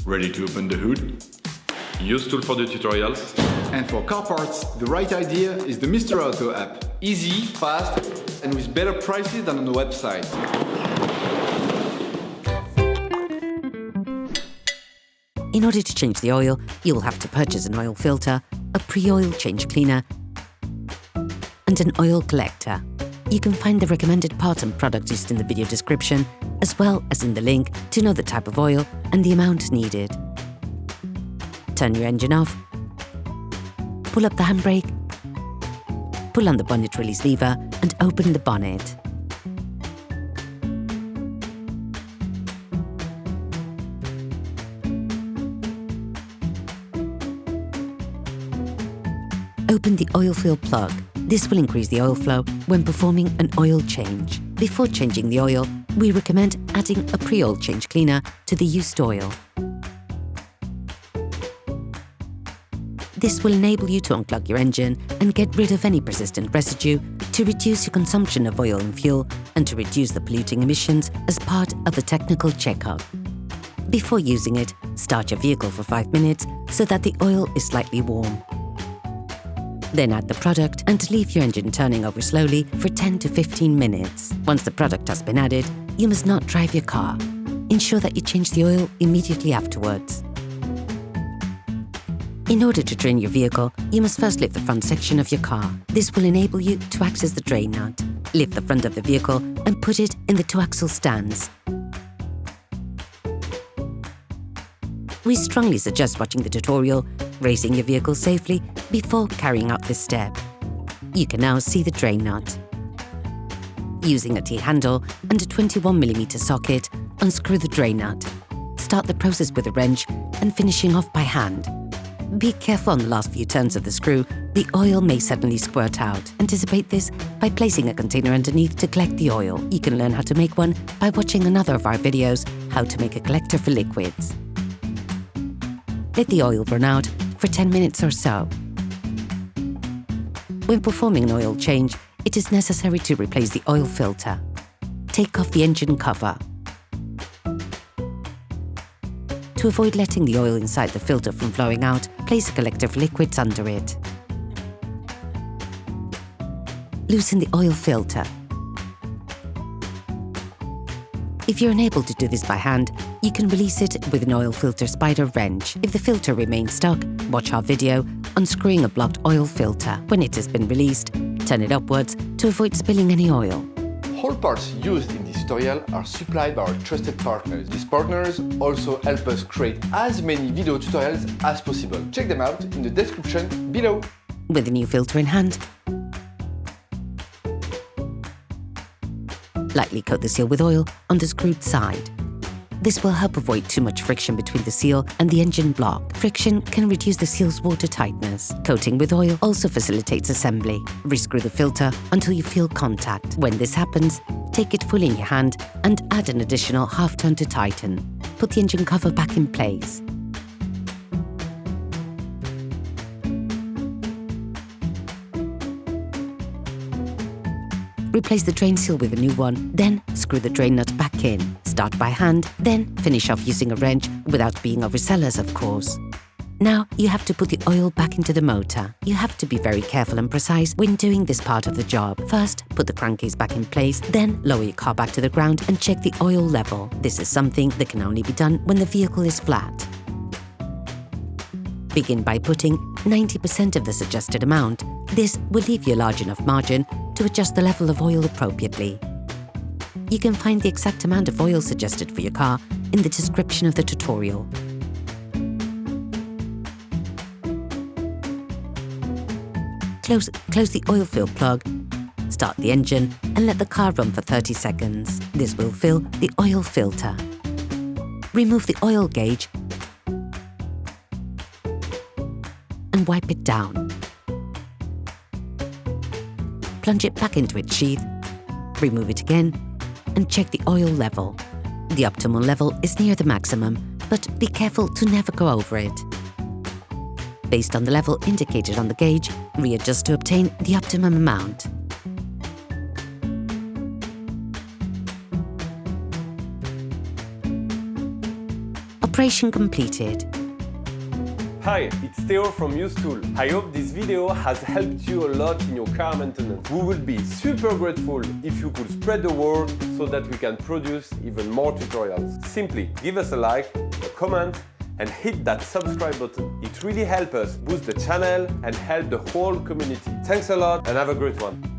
Ready to open the hood? UseTool for the tutorials. And for car parts, the right idea is the Mr. Auto app. Easy, fast, and with better prices than on the website. In order to change the oil, you will have to purchase an oil filter, a pre-oil change cleaner, and an oil collector. You can find the recommended part and product list in the video description, as well as in the link to know the type of oil and the amount needed. Turn your engine off, pull up the handbrake, pull on the bonnet release lever and open the bonnet. Open the oil fill plug. This will increase the oil flow when performing an oil change. Before changing the oil, we recommend adding a pre-oil change cleaner to the used oil. This will enable you to unclog your engine and get rid of any persistent residue to reduce your consumption of oil and fuel and to reduce the polluting emissions as part of a technical checkup. Before using it, start your vehicle for 5 minutes so that the oil is slightly warm. Then add the product and leave your engine turning over slowly for 10 to 15 minutes. Once the product has been added, you must not drive your car. Ensure that you change the oil immediately afterwards. In order to drain your vehicle, you must first lift the front section of your car. This will enable you to access the drain nut. Lift the front of the vehicle and put it in the two-axle stands. We strongly suggest watching the tutorial, raising your vehicle safely before carrying out this step. You can now see the drain nut. Using a T-handle and a 21mm socket, unscrew the drain nut. Start the process with a wrench and finishing off by hand. Be careful on the last few turns of the screw, the oil may suddenly squirt out. Anticipate this by placing a container underneath to collect the oil. You can learn how to make one by watching another of our videos, How to Make a Collector for Liquids. Let the oil run out for 10 minutes or so. When performing an oil change, it is necessary to replace the oil filter. Take off the engine cover. To avoid letting the oil inside the filter from flowing out, place a collector for liquids under it. Loosen the oil filter. If you're unable to do this by hand, you can release it with an oil filter spider wrench. If the filter remains stuck, watch our video unscrewing a blocked oil filter. When it has been released, turn it upwards to avoid spilling any oil. All parts used in this tutorial are supplied by our trusted partners. These partners also help us create as many video tutorials as possible. Check them out in the description below. With a new filter in hand, lightly coat the seal with oil on the screwed side. This will help avoid too much friction between the seal and the engine block. Friction can reduce the seal's water tightness. Coating with oil also facilitates assembly. Rescrew the filter until you feel contact. When this happens, take it fully in your hand and add an additional half turn to tighten. Put the engine cover back in place. Replace the drain seal with a new one, then screw the drain nut back in. Start by hand, then finish off using a wrench without being overzealous, of course. Now you have to put the oil back into the motor. You have to be very careful and precise when doing this part of the job. First, put the crankcase back in place, then lower your car back to the ground and check the oil level. This is something that can only be done when the vehicle is flat. Begin by putting 90% of the suggested amount. This will leave you a large enough margin to adjust the level of oil appropriately. You can find the exact amount of oil suggested for your car in the description of the tutorial. Close the oil fill plug, start the engine and let the car run for 30 seconds. This will fill the oil filter. Remove the oil gauge and wipe it down. Plunge it back into its sheath, remove it again, and check the oil level. The optimal level is near the maximum, but be careful to never go over it. Based on the level indicated on the gauge, readjust to obtain the optimum amount. Integration completed. Hi, it's Theo from UseTool. I hope this video has helped you a lot in your car maintenance. We would be super grateful if you could spread the word so that we can produce even more tutorials. Simply give us a like, a comment, and hit that subscribe button. It really helps us boost the channel and help the whole community. Thanks a lot and have a great one.